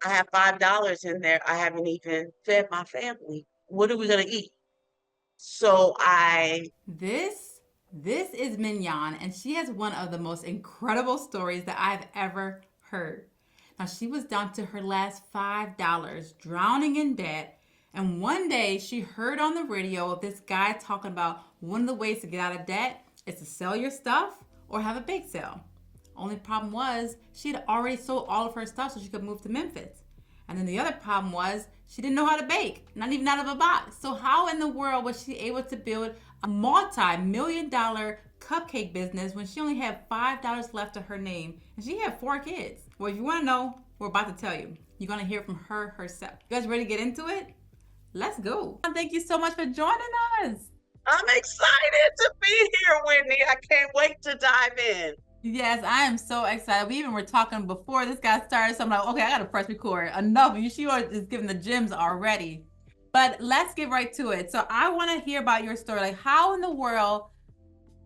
I have $5 in there. I haven't even fed my family. What are we gonna eat? So I, This this is Mignon, and she has one of the most incredible stories that I've ever heard. Now she was down to her last $5, drowning in debt, and one day she heard on the radio this guy talking about one of the ways to get out of debt is to sell your stuff or have a bake sale. Only problem was she had already sold all of her stuff so she could move to Memphis. And then the other problem was she didn't know how to bake, not even out of a box. So how in the world was she able to build a multi-million-dollar cupcake business when she only had $5 left to her name and she had 4 kids? Well, if you want to know, we're about to tell you. You're going to hear from her herself. You guys ready to get into it? Let's go. Thank you so much for joining us. I'm excited to be here, Whitney. I can't wait to dive in. Yes, I am so excited. We even were talking before this got started, so I'm like, okay, I gotta press record. Enough. She is giving the gems already. But let's get right to it. So I want to hear about your story. Like, how in the world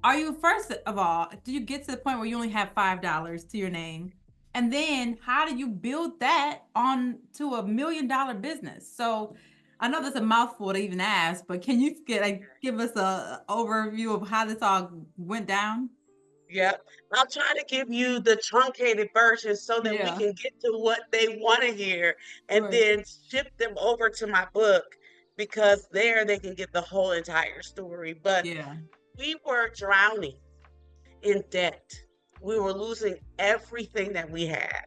are you? First of all, do you get to the point where you only have $5 to your name, and then how do you build that on to $1 million business? So I know that's a mouthful to even ask, but can you give us a overview of how this all went down? Yep. I'll try to give you the truncated version so that we Yeah. can get to what they want to hear and Right. then ship them over to my book because there they can get the whole entire story. But Yeah. we were drowning in debt. We were losing everything that we had.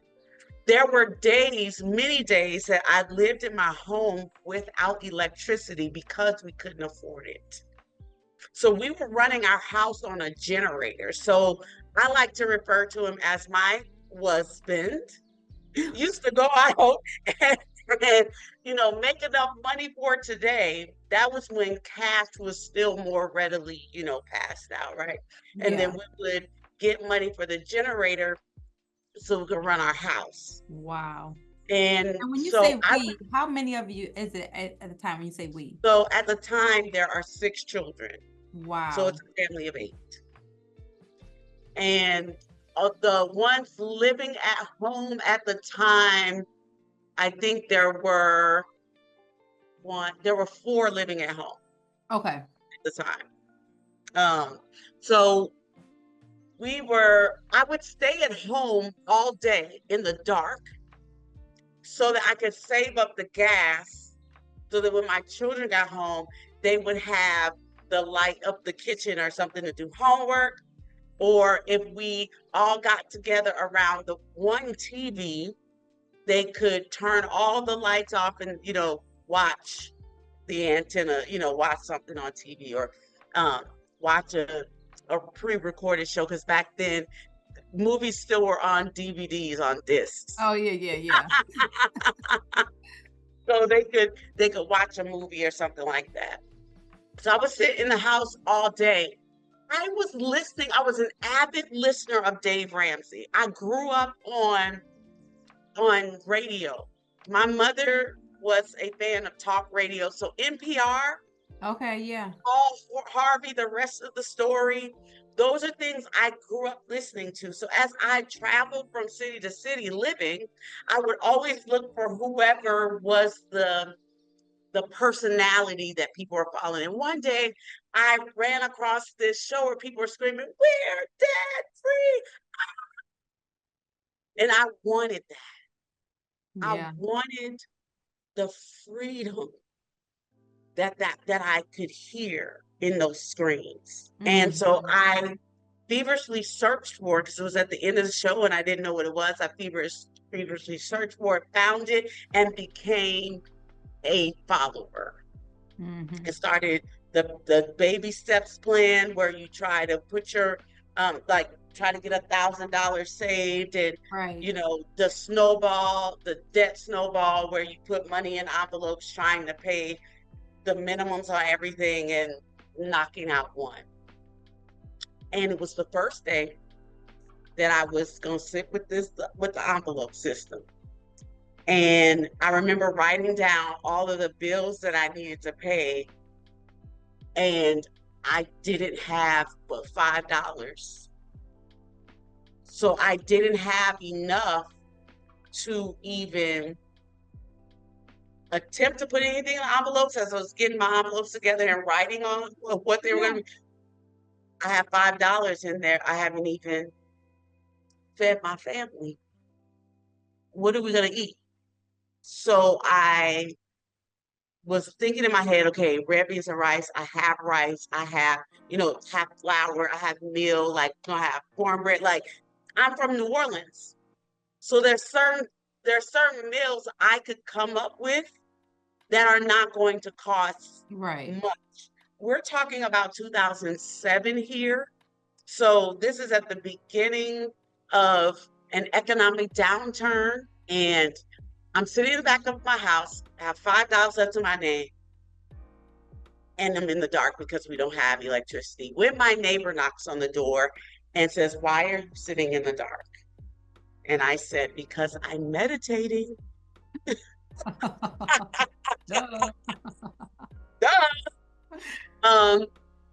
There were days, many days, that I lived in my home without electricity because we couldn't afford it. So we were running our house on a generator. So I like to refer to him as my husband. Used to go out and, and make enough money for today. That was when cash was still more readily, passed out, right? And then Yeah. we would get money for the generator so we could run our house. Wow. And And when you so say I we, how many of you is it at the time when you say we? so at the time there are 6 children. So Wow. it's a family of 8. And of the ones living at home at the time, I think there were 4 living at home Okay. at the time. So I would stay at home all day in the dark so that I could save up the gas so that when my children got home, they would have the light of the kitchen or something to do homework. Or if we all got together around the one TV, they could turn all the lights off and, watch the antenna, watch something on TV or um, watch a pre-recorded show. Because back then, movies still were on DVDs, on discs. Oh yeah, yeah, yeah. So they could watch a movie or something like that. So I would sit in the house all day. I was an avid listener of Dave Ramsey. I grew up on radio. My mother was a fan of talk radio. So NPR, Okay, yeah. Paul Harvey, the rest of the story, those are things I grew up listening to. So as I traveled from city to city living, I would always look for whoever was the personality that people were following. And one day I ran across this show where people were screaming, "We're debt free." And I wanted that. I Yeah. wanted the freedom that I could hear in those screens. And Mm. so I feverishly searched for it because it was at the end of the show and I didn't know what it was. I feverishly searched for it, found it, and became a follower. Mm-hmm. And started the baby steps plan where you try to put your try to get $1,000 saved, and Right. the debt snowball where you put money in envelopes trying to pay the minimums on everything and knocking out one. And it was the first day that I was gonna sit with the envelope system. And I remember writing down all of the bills that I needed to pay, and I didn't have but $5. So I didn't have enough to even attempt to put anything in envelopes as I was getting my envelopes together and writing on what they were going Yeah. to be. I have $5 in there. I haven't even fed my family. What are we going to eat? So I was thinking in my head, okay, red beans and rice. I have rice. I have, have flour. I have meal. Like, I have cornbread. Like, I'm from New Orleans. So there's certain meals I could come up with that are not going to cost Right. much. We're talking about 2007 here. So this is at the beginning of an economic downturn. And I'm sitting in the back of my house. I have $5 left to my name. And I'm in the dark because we don't have electricity. When my neighbor knocks on the door and says, "Why are you sitting in the dark?" And I said, "Because I'm meditating." Duh. Duh. Um,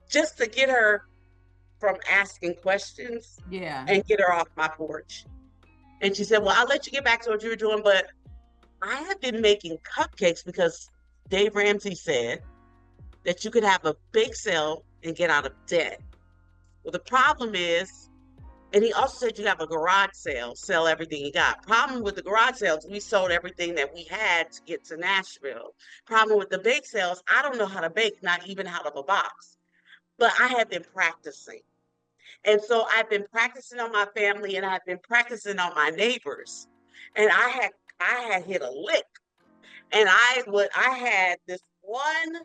just to get her from asking questions Yeah. and get her off my porch. And she said, "Well, I'll let you get back to what you were doing, but I have been making cupcakes because Dave Ramsey said that you could have a bake sale and get out of debt." Well, the problem is, and he also said you have a garage sale, sell everything you got. Problem with the garage sales, we sold everything that we had to get to Nashville. Problem with the bake sales, I don't know how to bake, not even out of a box. But I have been practicing. And so I've been practicing on my family and I've been practicing on my neighbors. And I had hit a lick. And I had this one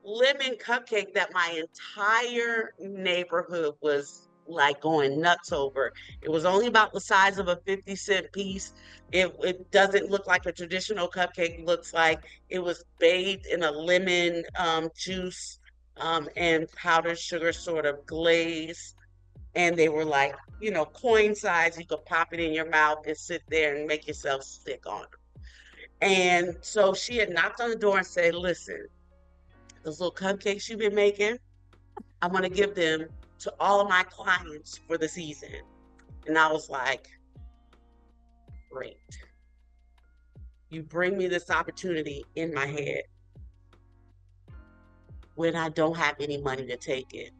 lemon cupcake that my entire neighborhood was like going nuts over. It was only about the size of a 50-cent piece. It doesn't look like a traditional cupcake looks like. It was bathed in a lemon juice and powdered sugar sort of glaze. And they were like, coin size. You could pop it in your mouth and sit there and make yourself sick on them. And so she had knocked on the door and said, "Listen, those little cupcakes you've been making, I want to give them to all of my clients for the season." And I was like, "Great. You bring me this opportunity in my head when I don't have any money to take it."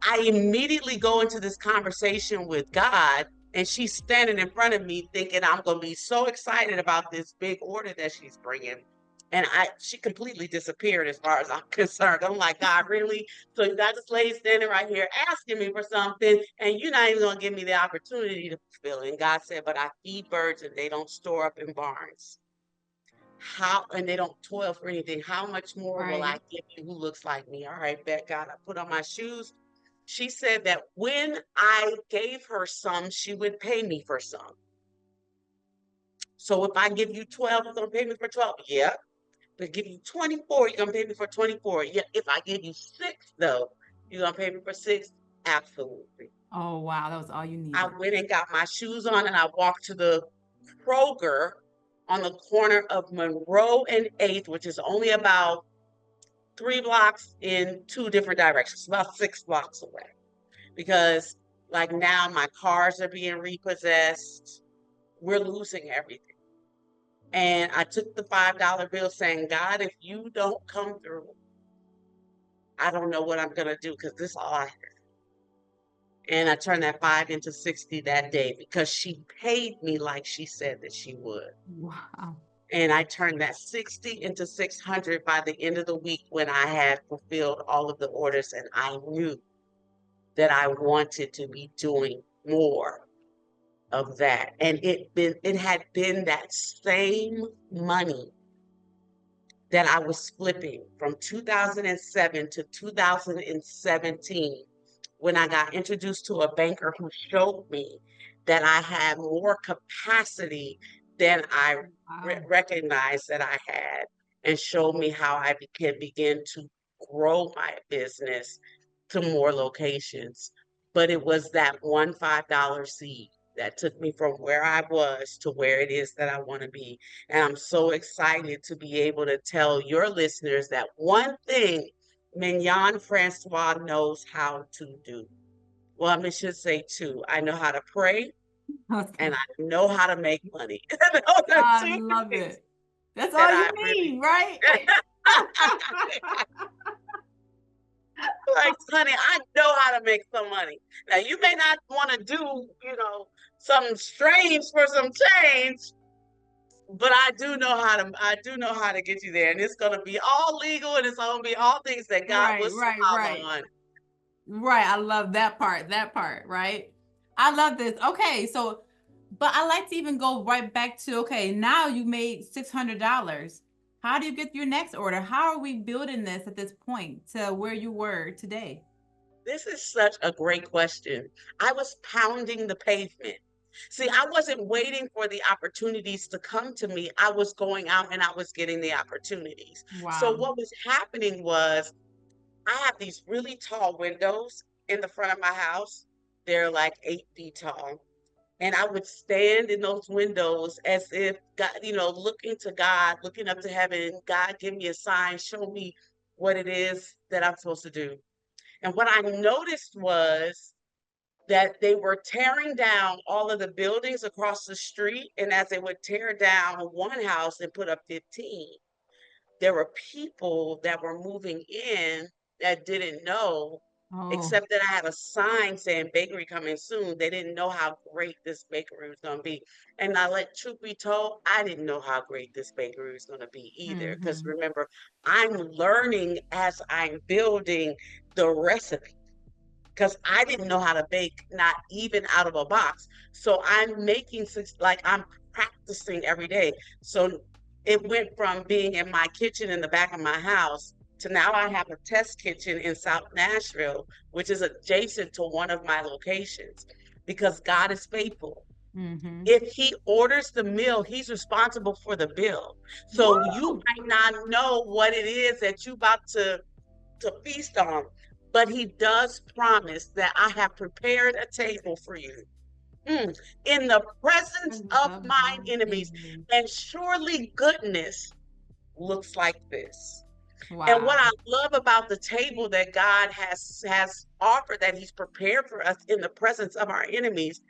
I immediately go into this conversation with God, and she's standing in front of me thinking I'm going to be so excited about this big order that she's bringing. And she completely disappeared as far as I'm concerned. I'm like, "God, really? So you got this lady standing right here asking me for something, and you're not even going to give me the opportunity to fulfill it." And God said, "But I feed birds and they don't store up in barns. And they don't toil for anything. How much more will I Right. give you who looks like me?" All right, bet God. I put on my shoes. She said that when I gave her some, she would pay me for some. So if I give you 12, you're gonna pay me for 12. Yeah. If I give you 24, you're gonna pay me for 24. Yeah. If I give you six, though, you're gonna pay me for six. Absolutely. Oh, wow. That was all you I needed. went and got my shoes on and I walked to the Kroger on the corner of Monroe and 8th, which is only about 3 blocks in two different directions, about 6 blocks away. Because like now my cars are being repossessed. We're losing everything. And I took the $5 bill saying, "God, if you don't come through, I don't know what I'm gonna do because this is all I have." And I turned that five into 60 that day because she paid me like she said that she would. Wow. And I turned that 60 into 600 by the end of the week when I had fulfilled all of the orders and I knew that I wanted to be doing more of that. And it had been that same money that I was flipping from 2007 to 2017 when I got introduced to a banker who showed me that I had more capacity than I Wow. recognized that I had, and showed me how I can begin to grow my business to more locations. But it was that one $5 seed that took me from where I was to where it is that I want to be. And I'm so excited to be able to tell your listeners that one thing Mignon Francois knows how to do. Well, I should say two. I know how to pray Okay. and I know how to make money. Those are I two love things it. That's all that you I really need, right? like, honey, I know how to make some money. Now you may not want to do, something strange for some change, but I do know how to get you there. And it's gonna be all legal and it's gonna be all things that God will Right, right, smile right. on. Right. I love that part, right? I love this. Okay, so but I like to even go right back to okay, now you made $600. How do you get your next order? How are we building this at this point to where you were today? This is such a great question. I was pounding the pavement. See, I wasn't waiting for the opportunities to come to me. I was going out and I was getting the opportunities. So Wow. what was happening was I have these really tall windows in the front of my house. They're like 8 feet tall. And I would stand in those windows as if God, looking to God, looking up to heaven, God, give me a sign, show me what it is that I'm supposed to do. And what I noticed was that they were tearing down all of the buildings across the street. And as they would tear down one house and put up 15, there were people that were moving in that didn't know, Oh. except that I had a sign saying bakery coming soon. They didn't know how great this bakery was going to be. And I let truth be told, I didn't know how great this bakery was going to be either. Because Mm-hmm. remember, I'm learning as I'm building the recipe because I didn't know how to bake, not even out of a box. So I'm making like I'm practicing every day. So it went from being in my kitchen in the back of my house to now I have a test kitchen in South Nashville, which is adjacent to one of my locations because God is faithful. Mm-hmm. If he orders the meal, he's responsible for the bill. So you Woo! might not know what it is that you about to feast on. But he does promise that I have prepared a table for you in the presence Presence of of mine my enemies. enemies. And surely goodness looks like this. And Wow. what I love about the table that God has offered, that He's prepared for us in the presence of our enemies,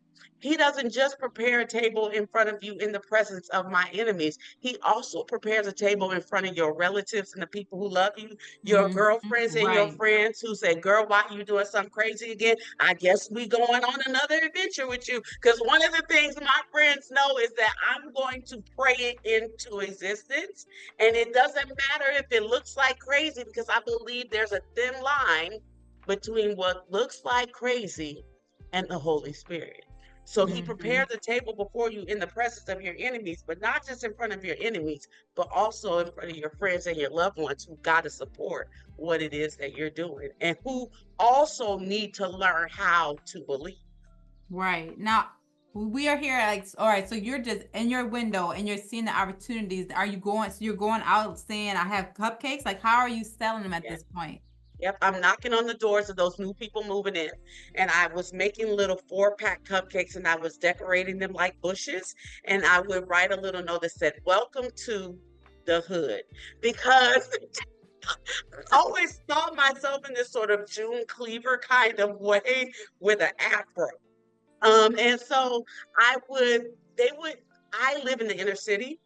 He doesn't just prepare a table in front of you in the presence of my enemies. He also prepares a table in front of your relatives and the people who love you, your Mm-hmm. girlfriends and your Right. friends who say, "Girl, why are you doing something crazy again? I guess we going on another adventure with you." Because one of the things my friends know is that I'm going to pray it into existence, and it doesn't matter if it looks like crazy because I believe there's a thin line between what looks like crazy and the Holy Spirit. So he Mm-hmm. prepares a table before you in the presence of your enemies, but not just in front of your enemies, but also in front of your friends and your loved ones who got to support what it is that you're doing and who also need to learn how to believe. Right. Now we are here like all right, so you're just in your window and you're seeing the opportunities. Are you going so you're going out saying I have cupcakes? Like how are you selling them at Yeah. this point? Yep, I'm knocking on the doors of those new people moving in. And I was making little 4-pack cupcakes and I was decorating them like bushes. And I would write a little note that said, "Welcome to the hood." Because I always saw myself in this sort of June Cleaver kind of way with an afro. And so they would, I live in the inner city.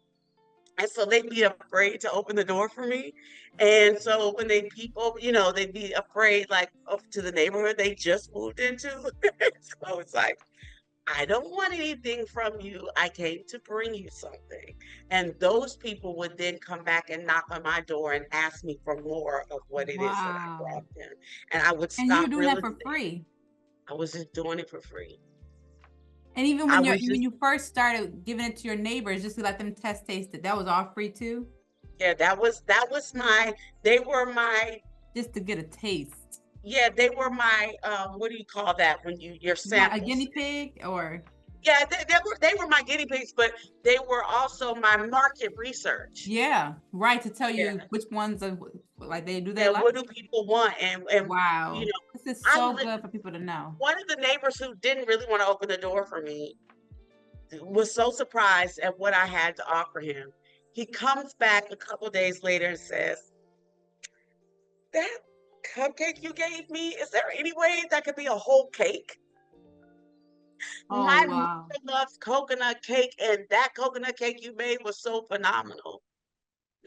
And so they'd be afraid to open the door for me. And so when they peep over, they'd be afraid, like, up to the neighborhood they just moved into. So it's like, I don't want anything from you. I came to bring you something. And those people would then come back and knock on my door and ask me for more of what it is that I Wow. brought them. And I would And you're stop doing real that for estate. free. I was just doing it for free. And even I when was when just you first started giving it to your neighbors just to let them taste it, that was all free too? Yeah, that was my they were my Just to get a taste. yeah, they were my what do you call that when your A samples? guinea pig or Yeah, they were my guinea pigs, but they were also my market research. yeah, right, to tell Yeah. you which ones are like they do they Yeah, like. what do people want? And you Wow. know, This is I so li- good for people to know. one of the neighbors who didn't really want to open the door for me was so surprised at what I had to offer him. He comes back a couple days later and says, "That cupcake you gave me, is there any way that could be a whole cake? Oh, My wow. mother loves coconut cake, and that coconut cake you made was so phenomenal."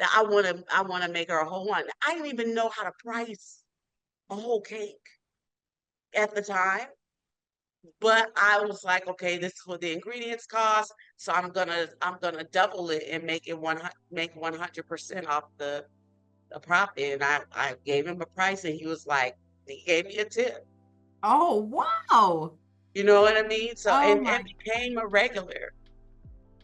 I want to make her a whole one. I didn't even know how to price a whole cake at the time, but I was like, okay, this is what the ingredients cost, so I'm gonna double it and make 100% off the profit. And I gave him a price, and he gave me a tip. Oh, wow. You know what I mean? So Oh and my. became a regular.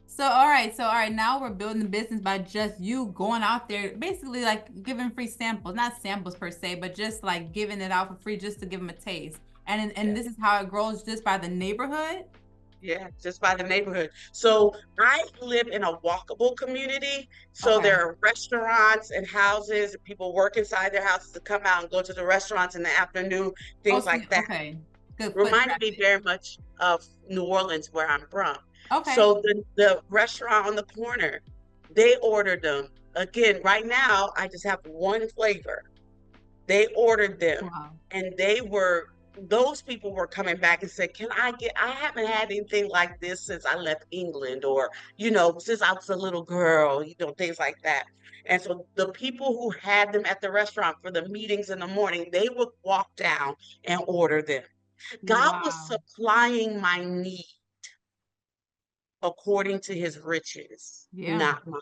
So all right, now we're building the business by just you going out there, basically like giving free samples, not samples per se, but just like giving it out for free just to give them a taste. And Yeah. this is how it grows just by the neighborhood. Yeah, just by the neighborhood. So I live in a walkable community. So Okay. there are restaurants and houses, and people work inside their houses to come out and go to the restaurants in the afternoon, Oh, things so like that. okay. Good foot Reminded me traffic. very much of New Orleans, where I'm from. Okay. So the restaurant on the corner, they ordered them. Again, right now, I just have one flavor. They ordered them, Wow. and those people were coming back and said, I haven't had anything like this since I left England, or, since I was a little girl, things like that. And so the people who had them at the restaurant for the meetings in the morning, they would walk down and order them. God was Wow. supplying my need according to his riches, Yeah. not mine.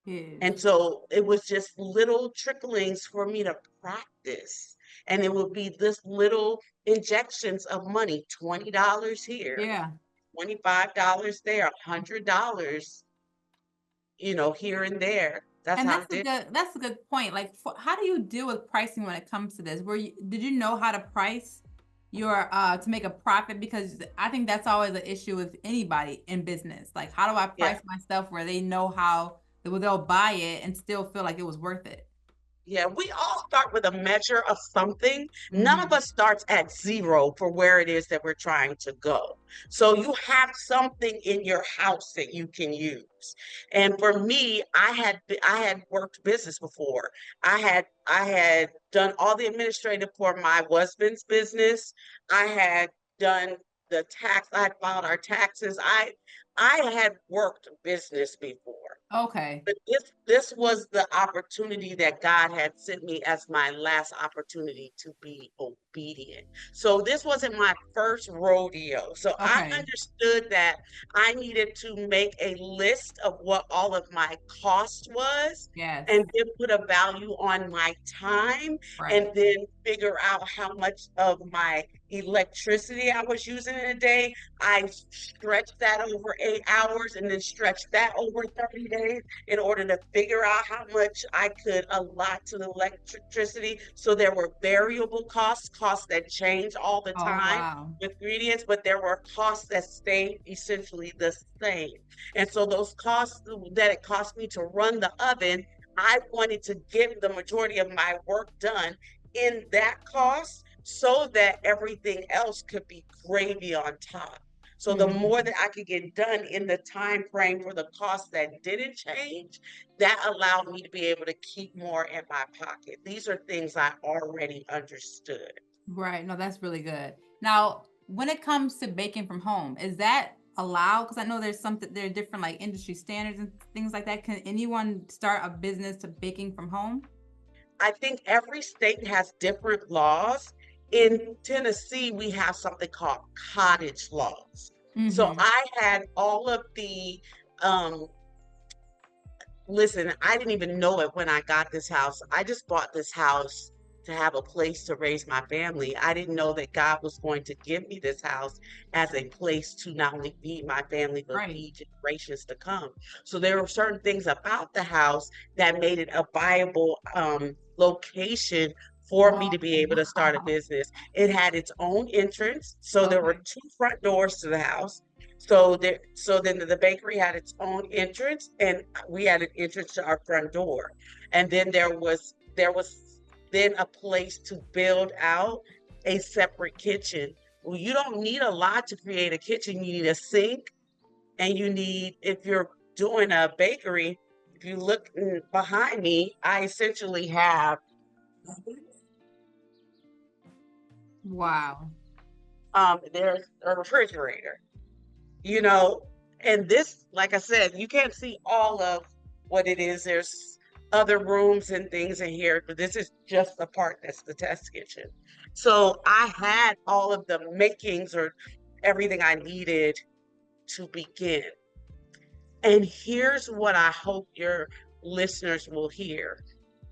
Is. And so it was just little tricklings for me to practice. And it would be this little injections of money, $20 here, Yeah. $25 there, $100, here and there. That's And how I did. that's a good point. Like, how do you deal with pricing when it comes to this? Did you know how to price your to make a profit? Because I think that's always an issue with anybody in business. Like, how do I Yeah. price my stuff where they know how they'll buy it and still feel like it was worth it? Yeah, we all start with a measure of something. None of Hmm. us starts at zero for where it is that we're trying to go. So you have something in your house that you can use. And for me, I had worked business before. I had done all the administrative for my husband's business. I had done the tax. I had filed our taxes. I had worked business before. Okay. But this was the opportunity that God had sent me as my last opportunity to be obedient. So this wasn't my first rodeo. So I Okay. understood that I needed to make a list of what all of my cost was, Yes. and then put a value on my time, and Right. then figure out how much of my electricity I was using in a day. I stretched that over 8 hours, and then stretched that over 30 days in order to figure out how much I could allot to the electricity. So there were variable costs that change all the Oh time wow. with ingredients, but there were costs that stayed essentially the same. And so those costs that it cost me to run the oven, I wanted to get the majority of my work done in that cost so that everything else could be gravy on top. So the more Hmm. that I could get done in the time frame for the cost that didn't change, that allowed me to be able to keep more in my pocket. These are things I already understood. Right. No, that's really good. Now, when it comes to baking from home, is that allowed? Because I know there are different like industry standards and things like that. Can anyone start a business to baking from home? I think every state has different laws. In Tennessee, we have something called cottage laws. So Mm-hmm. I had all of um, listen, I didn't even know it when I got this house. I just bought this house to have a place to raise my family. I didn't know that God was going to give me this house as a place to not only feed my family, but Right. feed generations to come. So there were certain things about the house that made it a viable location for me Oh to be able to start a wow. business. It had its own entrance. So there were Okay. two front doors to the house. So then the bakery had its own entrance, and we had an entrance to our front door. And then there was then a place to build out a separate kitchen. Well, you don't need a lot to create a kitchen. You need a sink, and if you're doing a bakery, if you look behind me, I essentially have Wow. there's a refrigerator. you know, and this, like I said, you can't see all of what it is. other rooms and things in here, but this is just the part that's the test kitchen. So I had all of the makings or everything I needed to begin. And here's what I hope your listeners will hear.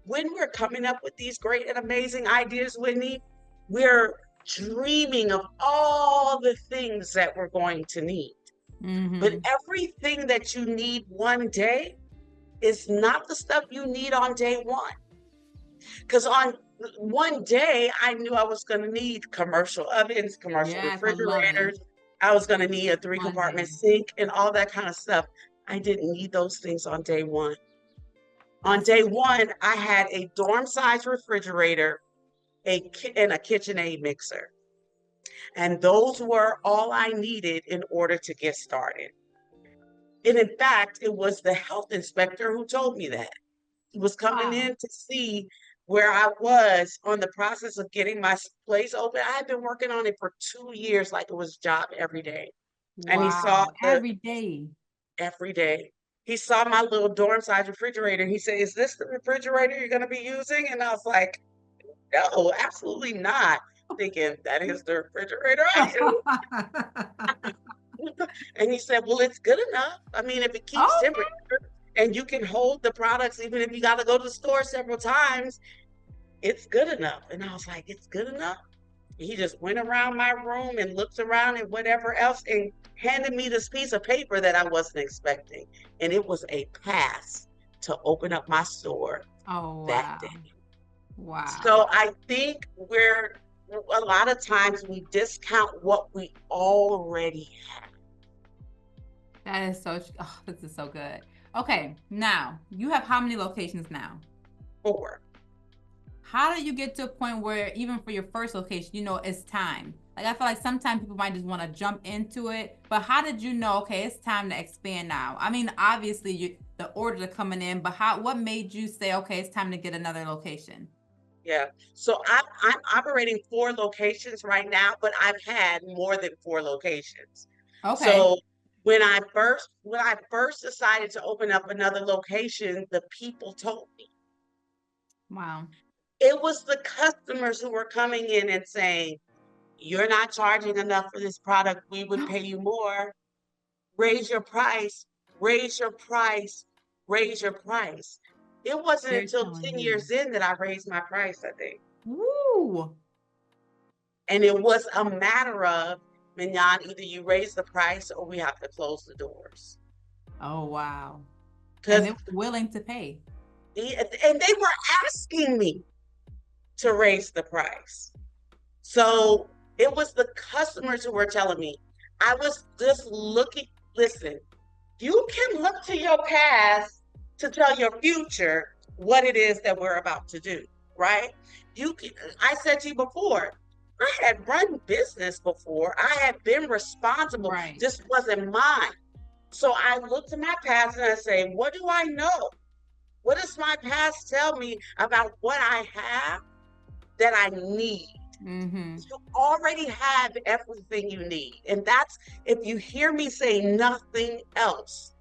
When we're coming up with these great and amazing ideas, Whitney, we're dreaming of all the things that we're going to need. But Mm-hmm. everything that you need one day is not the stuff you need on day one. Because on one day, I knew I was going to need commercial ovens, commercial Yes, I love it. refrigerators. I was going to need a three One day. compartment sink and all that kind of stuff. I didn't need those things on day one. On That's day one, I had a dorm size refrigerator, and a KitchenAid mixer. And those were all I needed in order to get started. And in fact, it was the health inspector who told me that. He was coming wow. in to see where I was on the process of getting my place open. I had been working on it for 2 years, like it was a job every day. And he saw Wow. Every day. every day. He saw my little dorm size refrigerator. He said, "Is this the refrigerator you're going to be using?" And I was like, "No, absolutely not." Thinking that is the refrigerator I use. And he said, "Well, it's good enough. I mean, if it keeps temperature Okay. and you can hold the products, even if you got to go to the store several times, it's good enough." And I was like, "It's good enough?" He just went around my room and looked around and whatever else and handed me this piece of paper that I wasn't expecting. And it was a pass to open up my store Oh, that wow. day. Wow. So I think we're a lot of times we discount what we already have That is so, oh, this is so good. Okay, now you have how many locations now? for. How do you get to a point where even for your first location, you know it's time? Like I feel like sometimes people might just want to jump into it, but how did you know? Okay, it's time to expand now. I mean, obviously the orders are coming in, but what made you say, okay, it's time to get another location? Yeah. So I'm operating 4 locations right now, but I've had more than 4 locations. Okay. So when I first decided to open up another location, the people told me. Wow. It was the customers who were coming in and saying, "You're not charging enough for this product. We would pay you more. Raise your price, raise your price, raise your price." It wasn't They're until telling 10 you. years in that I raised my price, I think. Woo! And it was a matter of, Mignon, either you raise the price or we have to close the doors. Oh wow. And Because they were willing to pay. and they were asking me to raise the price. So it was the customers who were telling me. I was just looking, listen, you can look to your past to tell your future what it is that we're about to do, right? You can, I said to you before, I had run business before. I had been responsible. Right. This wasn't mine. So I look to my past and I say, what do I know? What does my past tell me about what I have that I need? Mm-hmm. You already have everything you need. And that's, if you hear me say nothing else,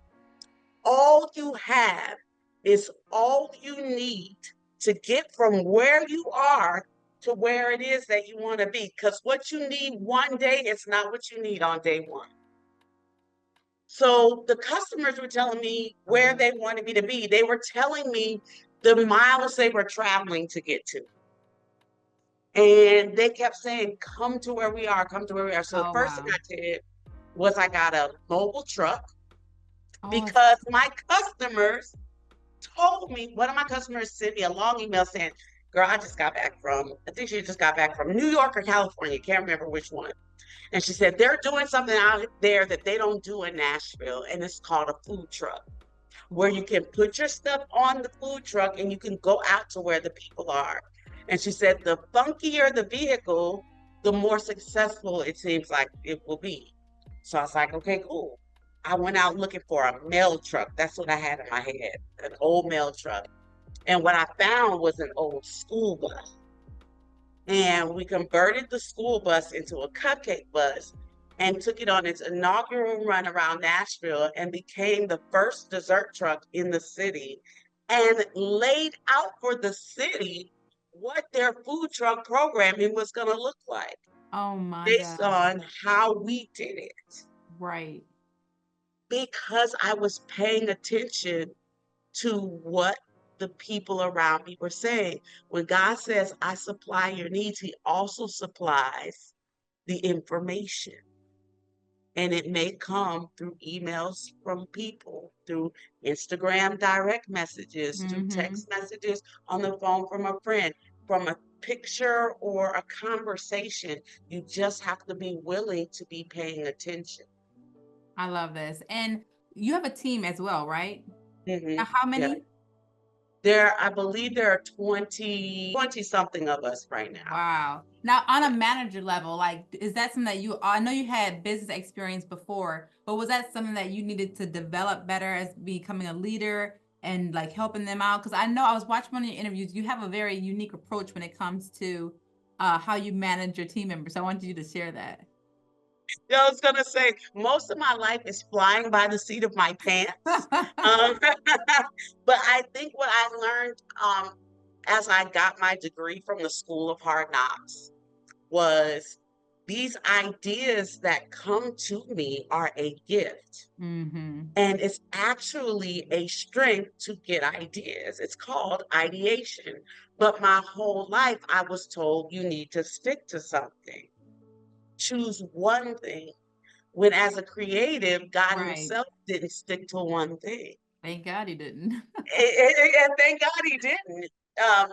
all you have is all you need to get from where you are to where it is that you want to be. Because what you need one day is not what you need on day one. So the customers were telling me So where good. they wanted me to be. They were telling me the miles they were traveling to get to. And they kept saying, "Come to where we are, come to where we are." So the Oh first thing wow. I did was I got a mobile truck Oh, it's because my customers told me, one of my customers sent me a long email saying, "Girl, I just got back from, I think she just got back from New York or California, can't remember which one." And she said, "They're doing something out there that they don't do in Nashville, and it's called a food truck, where you can put your stuff on the food truck and you can go out to where the people are." And she said, "The funkier the vehicle, the more successful it seems like it will be." So I was like, "Okay, cool." I went out looking for a mail truck. That's what I had in my head, an old mail truck. And what I found was an old school bus. And we converted the school bus into a cupcake bus and took it on its inaugural run around Nashville and became the first dessert truck in the city. and laid out for the city what their food truck programming was going to look like Oh my based God. on how we did it. Right. Because I was paying attention to what the people around me were saying. When God says, I supply your needs, He also supplies the information. And it may come through emails from people, through Instagram direct messages, through Mm-hmm. text messages on the phone from a friend, from a picture or a conversation. You just have to be willing to be paying attention. I love this. And you have a team as well, right? Now, Hmm. how Yeah. many? I believe there are 20 something of us right now. Wow. Now, on a Yeah. manager level, like, is that something that I know you had business experience before, but was that something that you needed to develop better as becoming a leader and like helping them out? Because I know I was watching one of your interviews. You have a very unique approach when it comes to how you manage your team members. So I wanted you to share that. Yeah, I was gonna say most of my life is flying by the seat of my pants. Um, but I think what I learned as I got my degree from the School of Hard Knocks was these ideas that come to me are a gift. Mm-hmm. And it's actually a strength to get ideas. It's called ideation. But my whole life, I was told you need to stick to something, choose one thing. When as a creative, God Right. Himself didn't stick to one thing. Thank God he didn't. And thank God He didn't.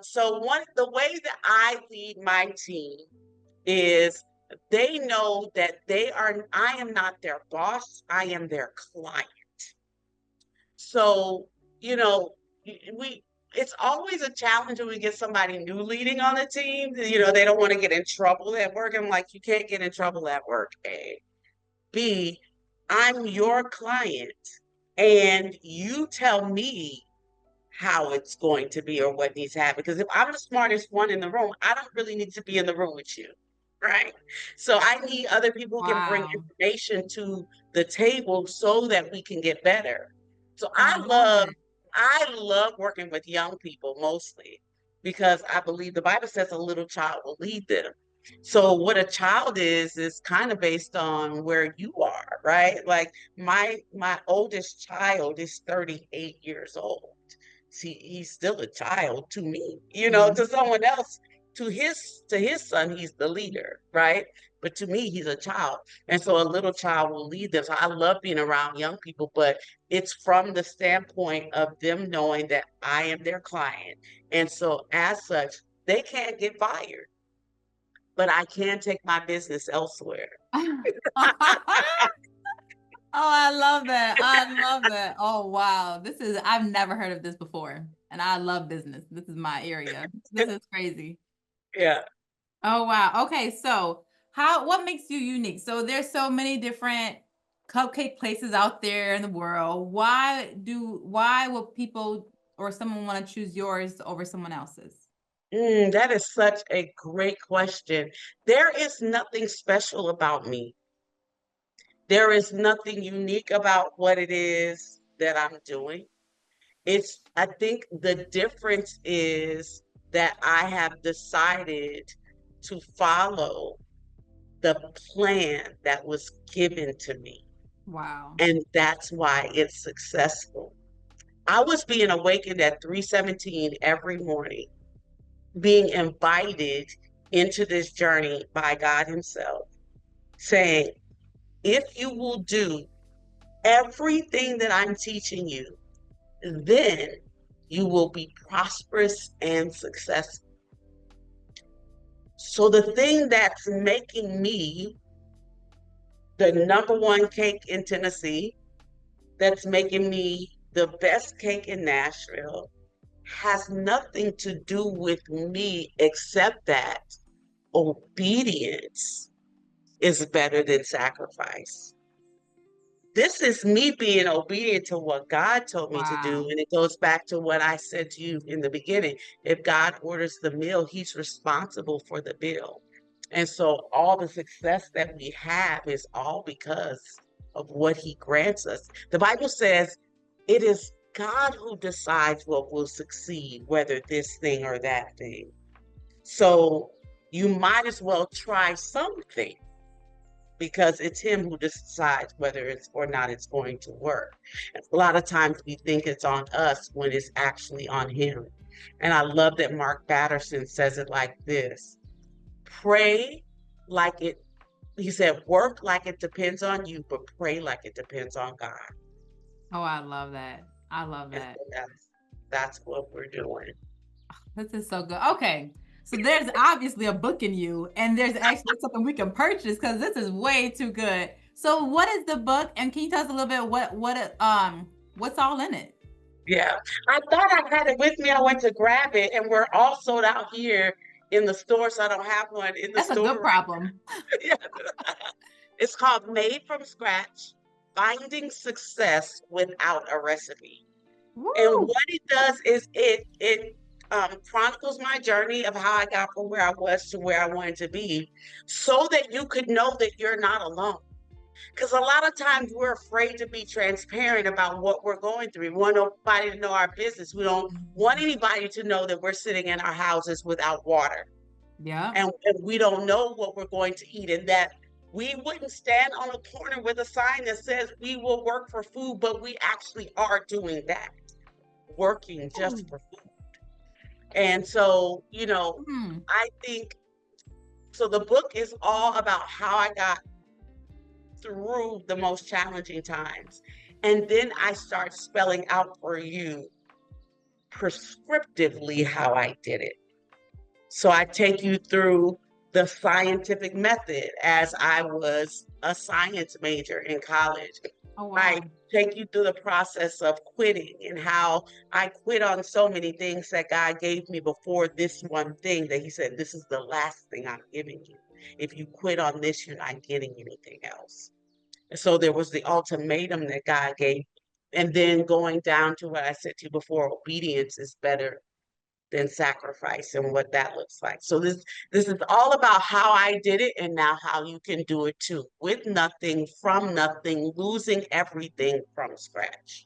So the way that I lead my team is they know that I am not their boss, I am their client. So, you know, we it's always a challenge when we get somebody new leading on the team. They don't want to get in trouble at work. I'm like, you can't get in trouble at work, A. B, I'm your client and you tell me how it's going to be or what needs to happen. Because if I'm the smartest one in the room, I don't really need to be in the room with you. Right. So I need other people who can bring Wow. information to the table so that we can get better. So I love it. I love working with young people mostly because I believe the Bible says a little child will lead them. So what a child is kind of based on where you are, right? Like my oldest child is 38 years old. See, he's still a child to me, Mm. to someone else, to his son, he's the leader, right? But to me, he's a child. And so a little child will lead them. So I love being around young people, but it's from the standpoint of them knowing that I am their client. And so as such, they can't get fired, but I can take my business elsewhere. Oh, I love that. I love that. Oh, wow. I've never heard of this before. And I love business. This is my area. This is crazy. Yeah. Oh, wow. Okay. So, what makes you unique? So, there's so many different cupcake places out there in the world. Why will people or someone want to choose yours over someone else's? That is such a great question. There is nothing special about me. There is nothing unique about what it is that I'm doing. I think the difference is that I have decided to follow the plan that was given to me. Wow. And that's why it's successful. I was being awakened at 3:17 every morning, being invited into this journey by God Himself, saying, if you will do everything that I'm teaching you, then you will be prosperous and successful. So the thing that's making me the number one cake in Tennessee, that's making me the best cake in Nashville, has nothing to do with me except that obedience is better than sacrifice. This is me being obedient to what God told me to do. Wow. And it goes back to what I said to you in the beginning. If God orders the meal, He's responsible for the bill. And so all the success that we have is all because of what He grants us. The Bible says it is God who decides what will succeed, whether this thing or that thing. So you might as well try something because it's him who decides whether it's or not it's going to work. A lot of times we think it's on us when it's actually on him. And I love that Mark Batterson says it like this: pray like it, he said, work like it depends on you, but pray like it depends on God. Oh, I love that. I love And that. so that's what we're doing. This is so good. Okay. So there's obviously a book in you, and there's actually something we can purchase because this is way too good. So what is the book? And can you tell us a little bit what's all in it? Yeah. I thought I had it with me. I went to grab it, and we're all sold out here in the store, so I don't have one in the That's a good store. problem. Yeah. It's called Made from Scratch: Finding Success Without a Recipe. And Woo! what it does is it chronicles my journey of how I got from where I was to where I wanted to be, so that you could know that you're not alone. Because a lot of times we're afraid to be transparent about what we're going through. We want nobody to know our business. We don't want anybody to know that we're sitting in our houses without water, Yeah. and we don't know what we're going to eat, and that we wouldn't stand on a corner with a sign that says we will work for food, but we actually are doing that, working just for food. And so, Mm. I think so. The book is all about how I got through the most challenging times. And then I start spelling out for you prescriptively how I did it. So I take you through the scientific method as I was a science major in college. Oh I wow. take you through the process of quitting and how I quit on so many things that God gave me before this one thing that He said, this is the last thing I'm giving you. If you quit on this, you're not getting anything else. So there was the ultimatum that God gave. And then going down to what I said to you before, obedience is better than sacrifice and what that looks like. So this is all about how I did it and now how you can do it too. With nothing, from nothing, losing everything from scratch.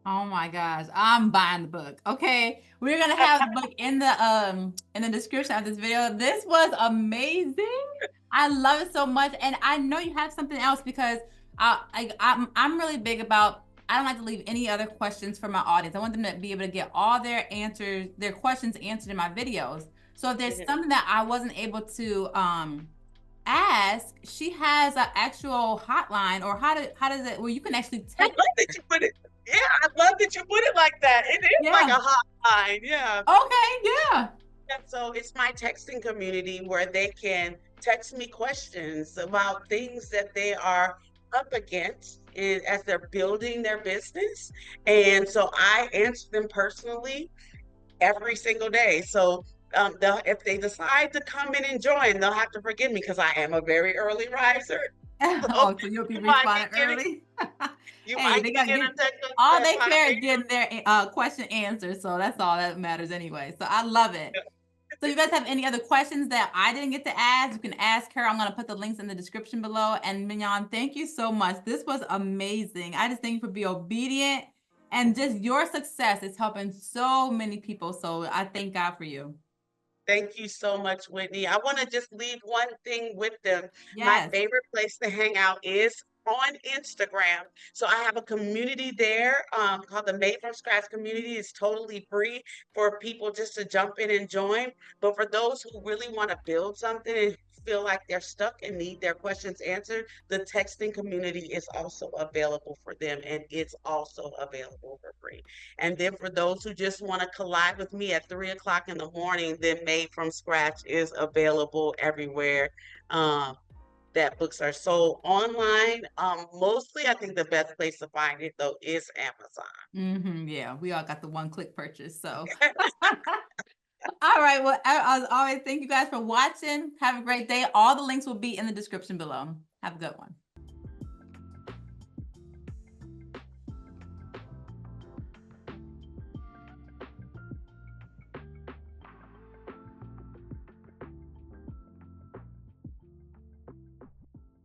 Oh my gosh, I'm buying the book. Okay, we're gonna have the book in the description of this video. This was amazing. I love it so much, and I know you have something else because I'm really big about. I don't like to leave any other questions for my audience. I want them to be able to get all their answers, their questions answered in my videos. So if there's something that I wasn't able to ask, she has an actual hotline, or how does it where you can actually I text love that her. you put it. Yeah, I love that you put it like that. It is like Yeah. a hotline. Yeah. Okay, yeah. Yeah, so it's my texting community where they can text me questions about things that they are up against as they're building their business. And so I answer them personally every single day. So if they decide to come in and join, they'll have to forgive me because I am a very early riser. So Oh, so you'll be you might responding be getting early. you Hey, might they be gotta getting get a text all at they 5 care is a.m. getting their question answered. So that's all that matters anyway. So I love it. So you guys have any other questions that I didn't get to ask? You can ask her. I'm gonna put the links in the description below. And Mignon, thank you so much. This was amazing. I just thank you for being obedient, and just your success is helping so many people. So I thank God for you. Thank you so much, Whitney. I want to just leave one thing with them. My Yes. favorite place to hang out is on Instagram. So I have a community there called the Made from Scratch community. It's totally free for people just to jump in and join. But for those who really want to build something and feel like they're stuck and need their questions answered, the texting community is also available for them, and it's also available for free. And then for those who just want to collide with me at 3 o'clock in the morning, then Made from Scratch is available everywhere that books are sold online. Mostly, I think the best place to find it though is Mm-hmm, yeah, we all got the one-click purchase. So all right. Well, as always, thank you guys for watching. Have a great day. All the links will be in the description below. Have a good one.